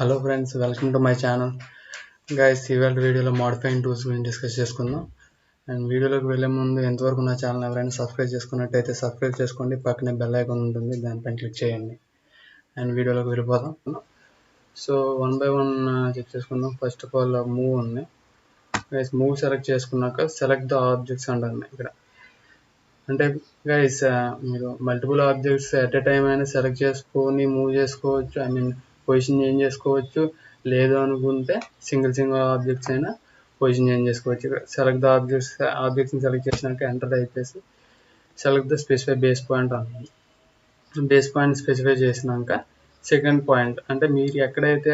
Hello friends, welcome to my channel. Guys, ఇవాళ వీడియోలో modifying tools గురించి డిస్కస్ చేసుకుందాం. అండ్ వీడియోలోకి వెళ్ళే ముందు ఎంతవరకు నా ఛానల్ ఎవరైనా సబ్స్క్రైబ్ చేసుకున్నట్టయితే సబ్స్క్రైబ్ చేసుకోండి. పక్కనే బెల్ ఐకాన్ ఉంటుంది, దానిపైన క్లిక్ చేయండి. అండ్ వీడియోలోకి వెళ్ళిపోదాం. So one by one check చేసుకుందాం. ఫస్ట్ ఆఫ్ ఆల్ మూవ్ ఉంది. గైస్, మూవ్ సెలెక్ట్ చేసుకున్నాక సెలెక్ట్ ద ఆబ్జెక్ట్స్ అంటారు ఇక్కడ. అంటే గైస్, మీరు multiple objects at a time అయినా సెలెక్ట్ చేసుకొని మూవ్ చేసుకోవచ్చు. పొజిషన్ చేంజ్ చేసుకోవచ్చు. లేదు అనుకుంటే సింగిల్ ఆబ్జెక్ట్స్ అయినా పొజిషన్ చేంజ్ చేసుకోవచ్చు. సెలెక్ట్ ద ఆబ్జెక్ట్స్ని సెలెక్ట్ చేసినాక ఎంటర్ టైప్ చేసి select the specify base point అంటుంది. బేస్ పాయింట్ స్పెసిఫై చేసినాక సెకండ్ పాయింట్, అంటే మీరు ఎక్కడైతే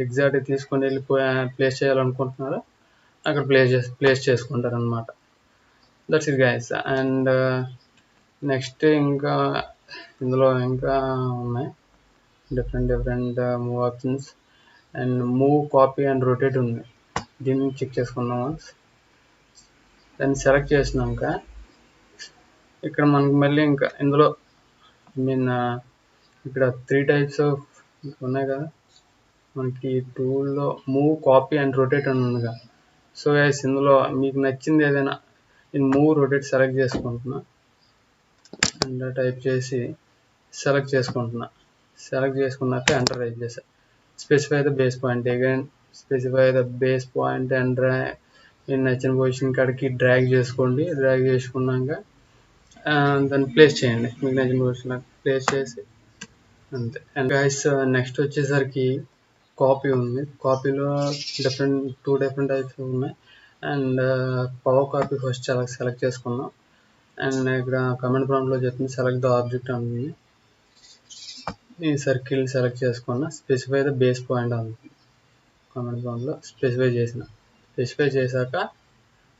ఎగ్జాక్ట్గా తీసుకొని వెళ్ళి ప్లేస్ చేయాలనుకుంటున్నారో అక్కడ ప్లేస్ చేసుకుంటారు అనమాట. That's it guys. And next ఇంకా ఇందులో ఇంకా ఉన్నాయి different move options. And move, copy and rotate ఉంది. దీన్ని చెక్ చేసుకుందాం. దాన్ని సెలెక్ట్ చేసినాక ఇక్కడ మనకి మళ్ళీ ఇంకా ఇందులో ఇక్కడ 3 టైప్స్ ఆఫ్ ఉన్నాయి కదా మనకి టూల్లో. మూవ్, కాపీ అండ్ రొటేట్ అని ఉంది కదా. సో గైస్, ఇందులో మీకు నచ్చింది ఏదైనా మూవ్, రొటేట్ సెలెక్ట్ చేసుకుంటున్నా అండ్ టైప్ చేసి సెలెక్ట్ చేసుకుంటున్నా. సెలెక్ట్ చేసుకున్నాక ఎంటర్ టైప్ చేసా. Specify the base point. Again specify the base point and మీరు నచ్చిన పొజిషన్ కాడికి డ్రాగ్ చేసుకోండి. డ్రాగ్ చేసుకున్నాక దాన్ని ప్లేస్ చేయండి. మీకు నచ్చిన పొజిషన్ ప్లేస్ చేసి అంతే. అండ్ గైస్, నెక్స్ట్ వచ్చేసరికి కాపీ ఉంది. కాపీలో టూ డిఫరెంట్ టైప్స్ ఉన్నాయి. And power copy first select చేసుకున్నాం. అండ్ ఇక్కడ కమెంట్ ప్రాంప్ట్లో చెప్తుంది సెలెక్ట్ ద ఆబ్జెక్ట్ అంటుంది. ఈ సర్కిల్ సెలెక్ట్ చేసుకున్నా. స్పెసిఫై ద బేస్ పాయింట్ అంటుంది. కమెంట్ ప్రాంప్ట్లో స్పెసిఫై చేశాక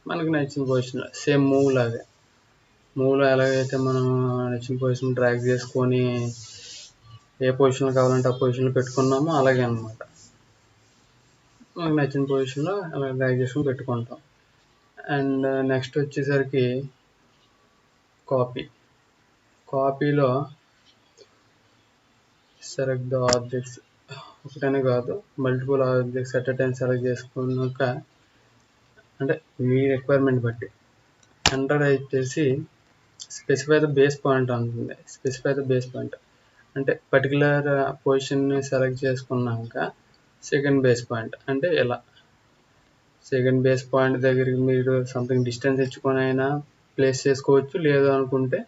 మనకి నచ్చిన పొజిషన్ సేమ్ మూవ్ లాగే. మూవ్లో ఎలాగైతే మనం నచ్చిన పొజిషన్ డ్రాగ్ చేసుకొని ఏ పొజిషన్లో కావాలంటే ఆ పొజిషన్లో పెట్టుకున్నామో అలాగే అనమాట. మనకు నచ్చిన పొజిషన్లో అలా డ్రాగ్ చేసుకొని పెట్టుకుంటాం. అండ్ నెక్స్ట్ వచ్చేసరికి కాపీలో సెలెక్ట్ ద ఆబ్జెక్ట్స్ ఒకటనే కాదు, multiple objects at time select చేసుకున్నాక అంటే మీ రిక్వైర్మెంట్ బట్టి ఎంటర్ చేసి స్పెసిఫై ద బేస్ పాయింట్ అంటుంది. స్పెసిఫై ద బేస్ పాయింట్ అంటే పర్టికులర్ పొజిషన్ని సెలెక్ట్ చేసుకున్నాక సెకండ్ బేస్ పాయింట్ అంటే ఇలా సెకండ్ బేస్ పాయింట్ దగ్గరికి మీరు సంథింగ్ డిస్టెన్స్ ఇచ్చుకొని అయినా ప్లేస్ చేసుకోవచ్చు. లేదు అనుకుంటే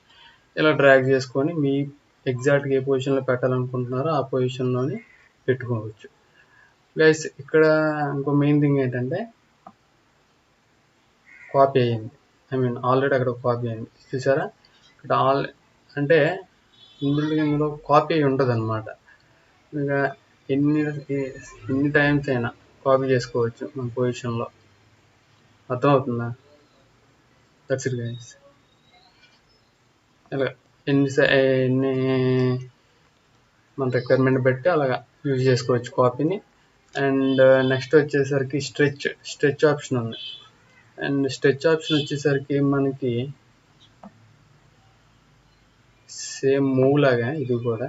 ఇలా డ్రాగ్ చేసుకొని మీ ఎగ్జాక్ట్గా ఏ పొజిషన్లో పెట్టాలనుకుంటున్నారో ఆ పొజిషన్లోని పెట్టుకోవచ్చు. గైస్, ఇక్కడ ఇంకో మెయిన్ థింగ్ ఏంటంటే కాపీ అయ్యింది. ఆల్రెడీ అక్కడ కాపీ అయింది చూసారా. ఇక్కడ అంటే ఇందులో కాపీ అయి ఉంటుంది అనమాట. ఇంకా ఎన్ని టైమ్స్ అయినా కాపీ చేసుకోవచ్చు మన పొజిషన్లో. అర్థమవుతుందా? That's it guys. ఇలా ఎన్ని మన రిక్వైర్మెంట్ బట్టి అలాగా యూజ్ చేసుకోవచ్చు కాపీని. అండ్ నెక్స్ట్ వచ్చేసరికి స్ట్రెచ్ ఆప్షన్ ఉంది. అండ్ స్ట్రెచ్ ఆప్షన్ వచ్చేసరికి మనకి సేమ్ మూవ్ లాగా ఇది కూడా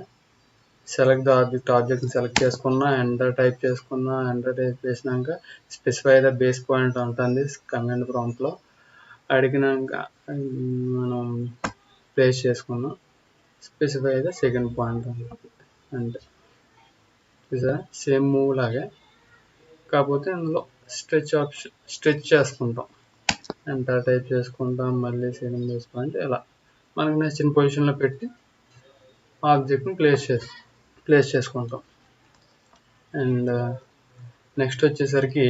సెలెక్ట్ ద ఆబ్జెక్ట్ని సెలెక్ట్ చేసుకున్నా, ఎంటర్ టైప్ చేసినాక స్పెసిఫై ద బేస్ పాయింట్ ఉంటుంది కమాండ్ ప్రాంప్ట్లో. అడిగినాక మనం ప్లేస్ చేసుకున్నాం. స్పెసిఫై ద సెకండ్ పాయింట్ అంటే చూసారా సేమ్ మూవ్ లాగే, కాకపోతే అందులో స్ట్రెచ్ చేసుకుంటాం. ఎంటర్ టైప్ చేసుకుంటాం, మళ్ళీ సెకండ్ బేస్ పాయింట్ ఇలా మనకు నచ్చిన పొజిషన్లో పెట్టి ఆబ్జెక్ట్ని ప్లేస్ చేసుకుంటాం. అండ్ నెక్స్ట్ వచ్చేసరికి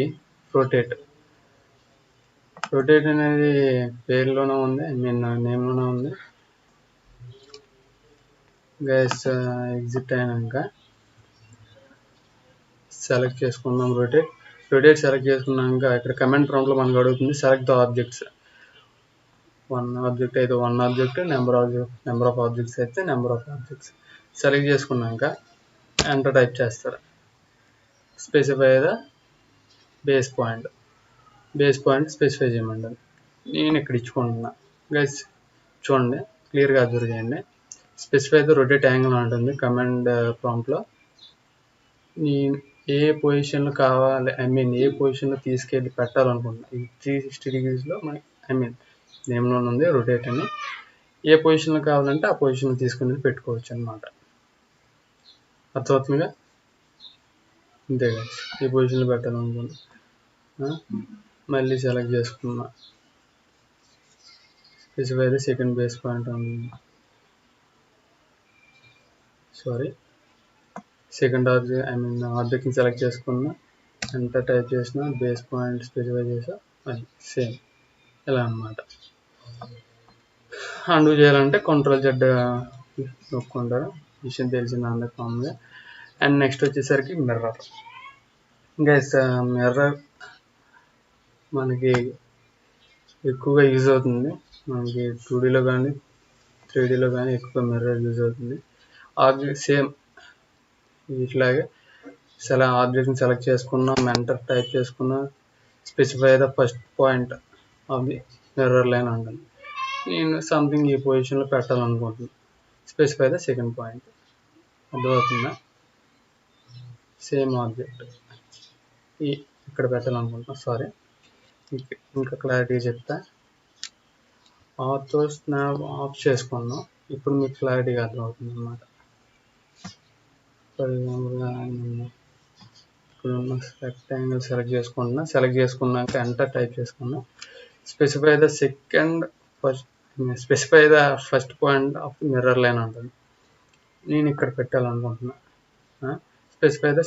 రొటేట్ అనేది పేరులోనే ఉంది, నేమ్లోనే ఉంది. గైస్, ఎగ్జిట్ అయినాక సెలెక్ట్ చేసుకుందాం. రొటేట్ సెలెక్ట్ చేసుకున్నాక ఇక్కడ కమాండ్ ప్రాంప్ట్లో మనకు అడుగుతుంది select the objects. One object అయితే one object, number of objects అయితే నెంబర్ ఆఫ్ ఆబ్జెక్ట్స్ సెలెక్ట్ చేసుకున్నాక ఎంటర్ టైప్ చేస్తారు. Specify the base point specify చేయమంటారు. నేను ఇక్కడ ఇచ్చుకుంటున్నా. గైస్ చూడండి, క్లియర్గా అబ్జర్వ్ చేయండి. స్పెసిఫై ద రొటేట్ యాంగిల్ ఉంటుంది కమాండ్ ప్రాంప్ట్లో. ఏ పొజిషన్లో కావాలి, ఏ పొజిషన్లో తీసుకెళ్ళి పెట్టాలనుకుంటున్నా. ఈ 360 degreesలో మనకి నేమ్లో ఉంది రొటేట్ అని. ఏ పొజిషన్లో కావాలంటే ఆ పొజిషన్లో తీసుకుని పెట్టుకోవచ్చు అనమాట. అర్థమవుతుందిగా? అంతే కదా, ఈ పొజిషన్లో పెట్టాలనుకుంటున్నా. మళ్ళీ సెలెక్ట్ చేసుకున్నా. Specify the second base point second ఆబ్జెక్ట్ని సెలెక్ట్ చేసుకున్నా, ఎంటర్ టైప్ చేసిన, బేస్ పాయింట్ స్పెసిఫై చేసా, అది సేమ్ ఇలా అన్నమాట. అండూ చేయాలంటే Ctrl+Z నొక్కుంటారు, విషయం తెలిసింది అందరికి కామన్గా. అండ్ నెక్స్ట్ వచ్చేసరికి మిర్రర్. గైస్ మిర్రర్ మనకి ఎక్కువగా యూజ్ అవుతుంది. మనకి 2Dలో కానీ 3Dలో కానీ ఎక్కువ మిర్రర్ యూజ్ అవుతుంది. ఆబ్జెక్ట్ సేమ్ ఇట్లాగే ఆబ్జెక్ట్ని సెలెక్ట్ చేసుకున్నాం, ఎంటర్ టైప్ చేసుకున్నా, specify the first point of the mirror line ఉంటుంది. నేను సంథింగ్ ఈ పొజిషన్లో పెట్టాలనుకుంటున్నాను. Specify the second point. అర్థమవుతుందా? సేమ్ ఆబ్జెక్ట్ ఇక్కడ పెట్టాలనుకుంటున్నా. ఇంకా క్లారిటీ చెప్తా. ఆటో స్నాప్ ఆఫ్ చేసుకున్నాం. ఇప్పుడు మీకు క్లారిటీగా అర్థమవుతుంది అన్నమాట. ఫర్ ఎగ్జాంపుల్గా ఇక్కడ ఉన్న రెక్టాంగిల్ సెలెక్ట్ చేసుకున్నాక ఎంటర్ టైప్ చేసుకున్నా, specify the first point of mirror line ఉంటుంది. నేను ఇక్కడ పెట్టాలనుకుంటున్నా. Specify the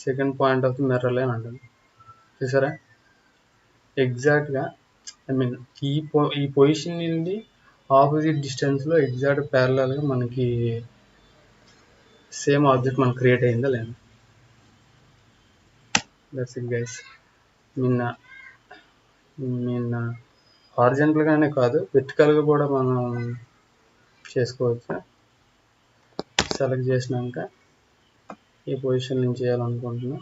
second point of the mirror line ఉంటుంది. చూసారా? ఎగ్జాక్ట్గా ఈ పొజిషన్ నుండి ఆపోజిట్ డిస్టెన్స్లో ఎగ్జాక్ట్ ప్యారలల్గా మనకి సేమ్ ఆబ్జెక్ట్ మనకు క్రియేట్ అయిందా లేదా? That's it guys. హారిజాంటల్గానే కాదు, వెర్టికల్గా కూడా మనం చేసుకోవచ్చు. సెలెక్ట్ చేసినాక ఈ పొజిషన్ నుంచి చేయాలనుకుంటున్నా.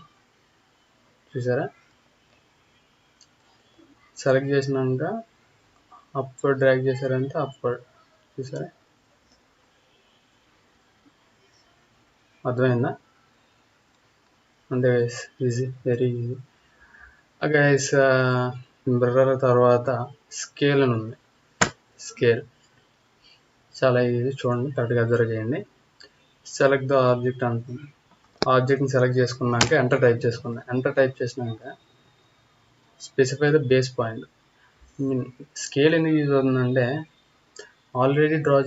చూసారా? సెలెక్ట్ చేసినాక అప్వర్డ్ డ్రాగ్ చేశారంటే అప్వర్డ్. చూసారా? అర్థమైందా? అంతే guys, easy, very easy. Guys mirror తర్వాత స్కేల్ అని ఉంది. స్కేల్ చాలా ఈజీ, చూడండి, కరెక్ట్గా అబ్జర్వ్ చేయండి. సెలెక్ట్ ద ఆబ్జెక్ట్ అంటుంది. ఆబ్జెక్ట్ని సెలెక్ట్ చేసుకున్నాక ఎంటర్ టైప్ చేసుకున్నా. ఎంటర్ టైప్ చేసినాక specify the base point. Scale ఎందుకు యూజ్ అవుతుందంటే, ఆల్రెడీ డ్రా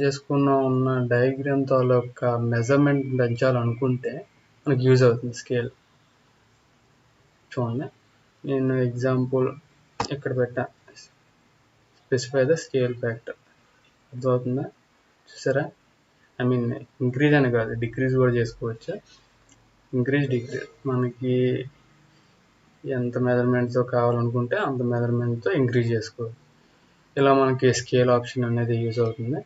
ఉన్న డయాగ్రామ్ తాలూకా మెజర్మెంట్ పెంచాలనుకుంటే మనకు యూజ్ అవుతుంది స్కేల్. చూడండి, నేను ఎగ్జాంపుల్ ఇక్కడ పెట్టా, స్పెసిఫై ద స్కేల్ ఫ్యాక్టర్. అర్థమవుతుందా? చూసారా? ఇంక్రీజ్ అని కాదు, డిక్రీజ్ కూడా చేసుకోవచ్చు. ఇంక్రీజ్, డిక్రీజ్, మనకి ఎంత మెజర్మెంట్తో కావాలనుకుంటే అంత మెజర్మెంట్తో ఇంక్రీజ్ చేసుకోవచ్చు. ఇలా మనకి స్కేల్ ఆప్షన్ అనేది యూజ్ అవుతుంది.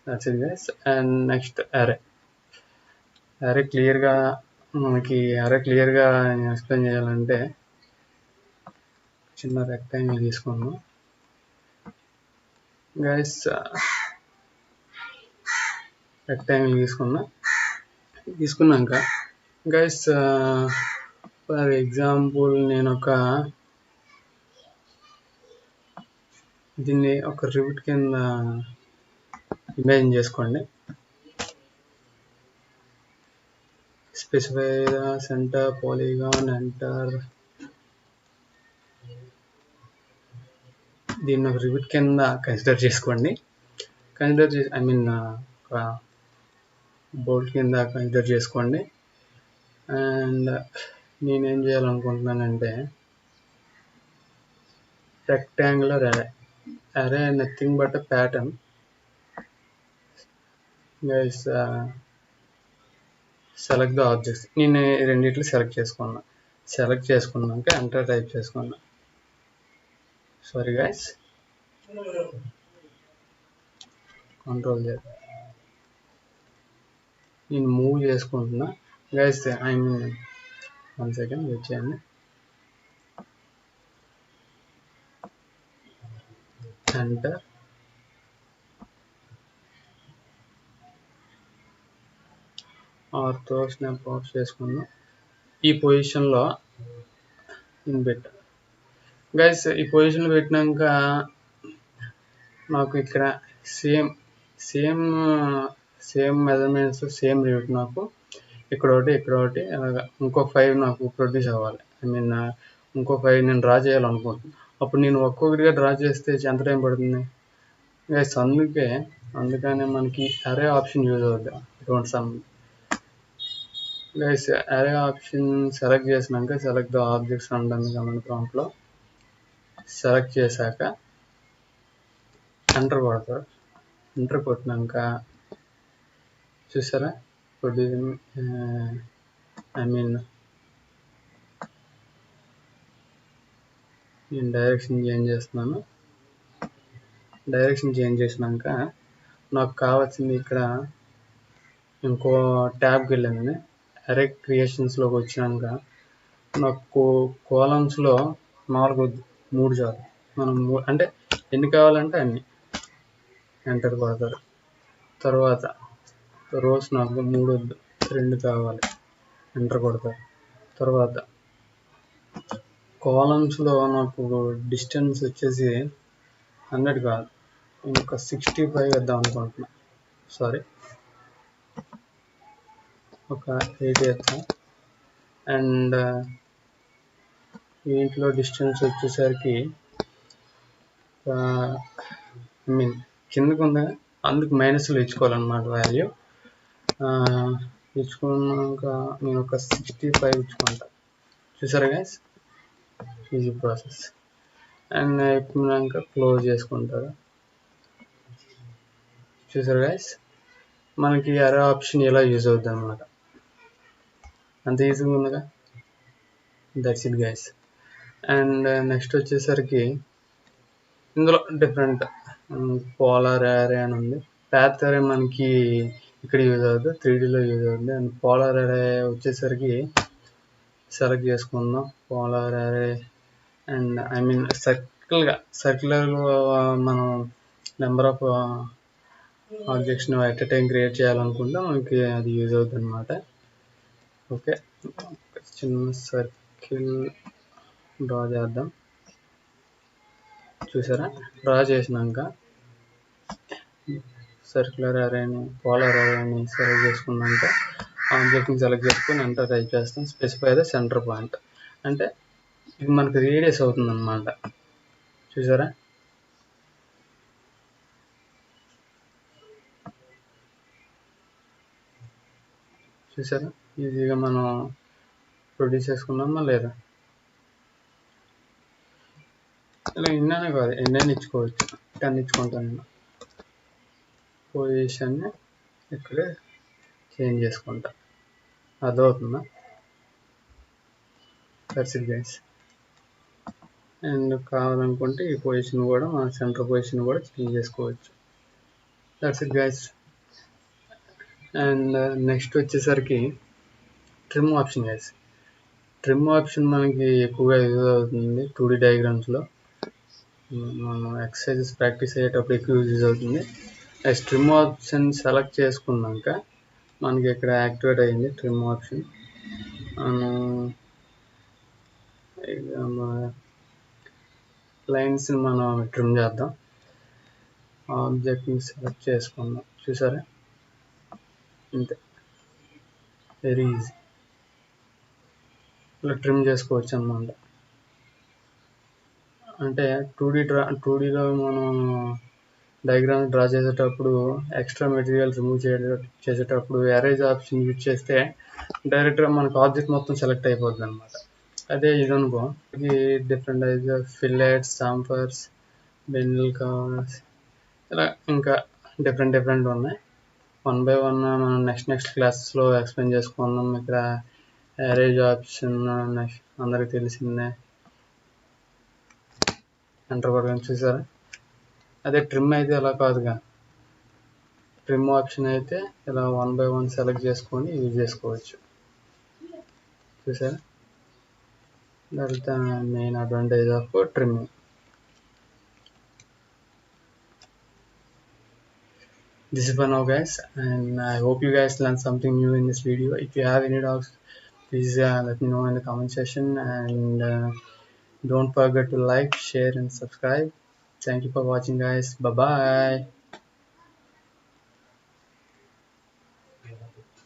That's it guys. And next అరే క్లియర్గా ఎక్స్ప్లెయిన్ చేయాలంటే చిన్న రెక్టాంగిల్ తీసుకున్నాం గైస్. రెక్టాంగిల్ తీసుకున్నాక గైస్, ఫర్ ఎగ్జాంపుల్ నేను దీన్ని ఒక రివిట్ కింద ఇమేజిన్ చేసుకోండి. Specify the centre polygon, enter. దీన్ని ఒక రివిట్ కింద కన్సిడర్ చేసుకోండి. ఒక బోల్ట్ కింద కన్సిడర్ చేసుకోండి. అండ్ నేనేం చేయాలనుకుంటున్నానంటే, రెక్టాంగులర్ అరే nothing but a pattern guys. Select the objects. నేను రెండిట్లు సెలెక్ట్ చేసుకున్నాక ఎంటర్ టైప్ చేసుకున్నా. Sorry guys, Ctrl+Z. నేను మూవ్ చేసుకుంటున్నా గైస్. 1 సెకండ్ వెయిట్ చేయండి. ఎంటర్. ఆర్తో స్నాప్ ఆఫ్ చేసుకున్నా. ఈ పొజిషన్లో పెట్టా గైస్. ఈ పొజిషన్లో పెట్టినాక నాకు ఇక్కడ same same same measurements same rate నాకు ఇక్కడ ఒకటి అలాగా ఇంకో 5 నాకు ప్రొడ్యూస్ అవ్వాలి. ఇంకో 5 నేను డ్రా చేయాలనుకుంటున్నాను. అప్పుడు నేను ఒక్కొక్కటిగా డ్రా చేస్తే ఎంత టైం పడుతుంది గైస్? అందుకనే మనకి అరే ఆప్షన్ యూజ్ అవుతుంది. ఇటువంటి సమ్ గైస్ అరే ఆప్షన్ సెలెక్ట్ చేసినాక సెలెక్ట్ ద ఆబ్జెక్ట్స్ ఉంటుంది కమెంట్ ప్రాంప్ట్లో. సెలెక్ట్ చేశాక ఎంటర్ కొడతారు. ఎంటర్ కొట్టినాక చూసారా ప్రొడ్యూసింగ్ నేను డైరెక్షన్ చేంజ్ చేస్తున్నాను. డైరెక్షన్ చేంజ్ చేసినాక నాకు కావాల్సింది ఇక్కడ ఇంకో ట్యాబ్కి వెళ్ళింది. అరే క్రియేషన్స్లోకి వచ్చినాక నాకు కాలమ్స్లో 3 చాలు. మనం అంటే ఎన్ని కావాలంటే అన్ని ఎంటర్ కొడతారు. తర్వాత రోస్ నాకు 3 వద్దు, 2 కావాలి, ఎంటర్ కొడతారు. తర్వాత కాలమ్స్లో నాకు డిస్టెన్స్ వచ్చేసి 100 కాదు, ఇంకా 65 వేద్దాం అనుకుంటున్నా. సారీ, ఒక 80 వేద్దాం. అండ్ దీంట్లో డిస్టెన్స్ వచ్చేసరికి కిందకు ఉంది, అందుకు మైనస్లో ఇచ్చుకోవాలన్నమాట వాల్యూ. ఇచ్చుకున్నాక నేను ఒక 65 ఇచ్చుకుంటా. చూసారా గైస్, ఈజీ ప్రాసెస్. అండ్ అయిపోయినాక క్లోజ్ చేసుకుంటారు. చూసారా గైస్, మనకి అరే ఆప్షన్ ఎలా యూజ్ అవుతుంది అన్నమాట. అంత ఈజీగా ఉందిగా. That's it guys. And next వచ్చేసరికి ఇందులో డిఫరెంట్ పోలార్ అరే అని ఉంది. ప్యాత్ అరే మనకి ఇక్కడ యూజ్ అవుతుంది, 3Dలో యూజ్ అవుతుంది. అండ్ పోలార్ అరే వచ్చేసరికి సెలెక్ట్ చేసుకుందాం. పోలార్ అరే అండ్ సర్క్యులర్గా మనం నెంబర్ ఆఫ్ ఆబ్జెక్ట్స్ని ఎట్ ఎ టైం క్రియేట్ చేయాలనుకుంటే మనకి అది యూజ్ అవుతుంది అనమాట. ఓకే, చిన్న సర్కిల్ డ్రా చేద్దాం. చూసారా, డ్రా చేసినాక సర్క్యులర్ అరేని పోలార్ అరేని సెలెక్ట్ చేసుకున్నాక ఆబ్జెక్ట్ని సెలెక్ట్ చేసుకొని ఎంటర్ టైప్ చేస్తాం. స్పెసిఫై ద సెంటర్ పాయింట్ అంటే ఇది మనకి రేడియస్ అవుతుంది అన్నమాట. చూసారా, ఈజీగా మనం ప్రొడ్యూస్ చేసుకున్నామా లేదా? ఇలా ఇన్ననే కాదు, ఎన్నైనా ఇచ్చుకోవచ్చు. 10 ఇచ్చుకుంటాను నేను. పొజిషన్ని ఇక్కడే చేంజ్ చేసుకుంటా. అర్థమవుతుందా? That's it guys. అండ్ కావాలనుకుంటే ఈ పొజిషన్ కూడా మన సెంటర్ పొజిషన్ కూడా చేంజ్ చేసుకోవచ్చు. That's it guys. And next వచ్చేసరికి trim option guys. Trim option మనకి ఎక్కువగా యూజ్ అవుతుంది 2D డయాగ్రామ్స్లో. మనం ఎక్సర్సైజెస్ ప్రాక్టీస్ అయ్యేటప్పుడు ఎక్కువ యూజ్ అవుతుంది. నెక్స్ట్ ట్రిమ్ ఆప్షన్ సెలెక్ట్ చేసుకున్నాక మనకి ఇక్కడ యాక్టివేట్ అయ్యింది ట్రిమ్ ఆప్షన్. లైన్స్ని మనం ట్రిమ్ చేద్దాం. ఆబ్జెక్ట్ని సెలెక్ట్ చేసుకుందాం. చూసారా, అంతే, వెరీ ఈజీ. ఇలా ట్రిమ్ చేసుకోవచ్చు అన్నమాట. అంటే 2Dలో మనం డయాగ్రామ్ డ్రా చేసేటప్పుడు ఎక్స్ట్రా మెటీరియల్ రిమూవ్ చేసేటప్పుడు ఎరేజ్ ఆప్షన్ యూజ్ చేస్తే డైరెక్ట్గా మనకు ఆబ్జెక్ట్ మొత్తం సెలెక్ట్ అయిపోతుంది అనమాట. అదే ఇది అనుకో, ఇది డిఫరెంట్ టైప్స్ ఆఫ్ ఫిల్లెట్స్, సాంఫర్స్, బెండిల్ కవర్స్, ఇలా ఇంకా డిఫరెంట్ ఉన్నాయి. 1 by 1 మనం నెక్స్ట్ క్లాసెస్లో ఎక్స్ప్లెయిన్ చేసుకుందాం. ఇక్కడ ఎరేజ్ ఆప్షన్ నెక్స్ట్ అందరికి తెలిసిందే, ఎంటర్ కొట్టడం. చూసారా, అదే ట్రిమ్ అయితే అలా కాదుగా. ట్రిమ్ ఆప్షన్ అయితే ఇలా 1 by 1 సెలెక్ట్ చేసుకొని యూజ్ చేసుకోవచ్చు. చూసారా, that's the main advantage of trimming. This is for now guys, and I hope you guys learned something new in this video. If you have any doubts, please let me know in the comment section, and don't forget to like, share and subscribe. Thank you for watching, guys. Bye bye.